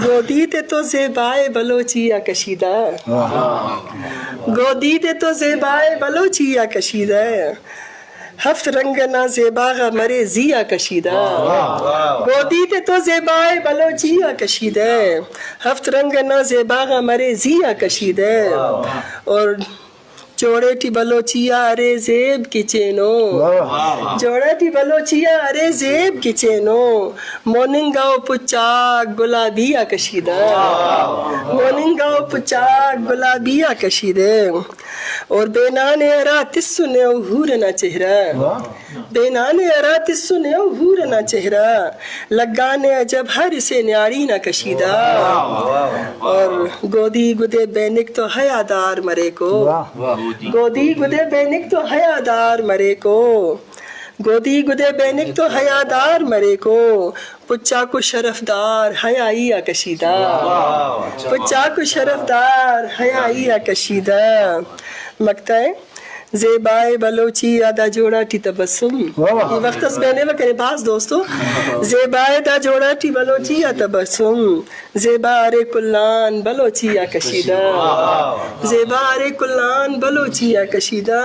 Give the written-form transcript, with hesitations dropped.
گودیتے تو زیبائے بلوچیا کشیدہ گودیتے تو زیبائے بلوچیا کشیدہ ہفت رنگ نہ زیباغ مرے زیا کشیدہ گودیتے تو زیبائے بلوچیا کشیدہ ہفت رنگ نہ زیباغ مرے زیا کشیدہ اور جوڑے ٹی بلوچیا ارے زیب کی چینو جوڑے ٹی بلوچیا ارے زیب کی چینو موننگاؤ پچاک گلابیا کشیدہ موننگاؤ پچاک گلابیا کشیدہ اور بے نانے ارا تسو نے ہورنا چہرہ بے نانے ارا تسو نے ہورنا چہرہ لگانے جب ہر سے نیاری نہ کشیدہ اور گودی گدے بینک تو حیادار مرے کو گودی گدے بینک تو حیادار مرے کو گودی گدے بینک تو حیادار مرے کو پچا کو شرفدار حیائی کشیدہ پچا کو شرفدار حیائی کشیدہ مکتا ہے زیبائے بلوچی دا جوڑا ٹی تبسم یہ وقت اس بہنے وکرے باز دوستو زیبائے دا جوڑا ٹی بلوچی تبسم زیبارے کلان بلوچی کشیدہ زیبارے کلان بلوچی کشیدہ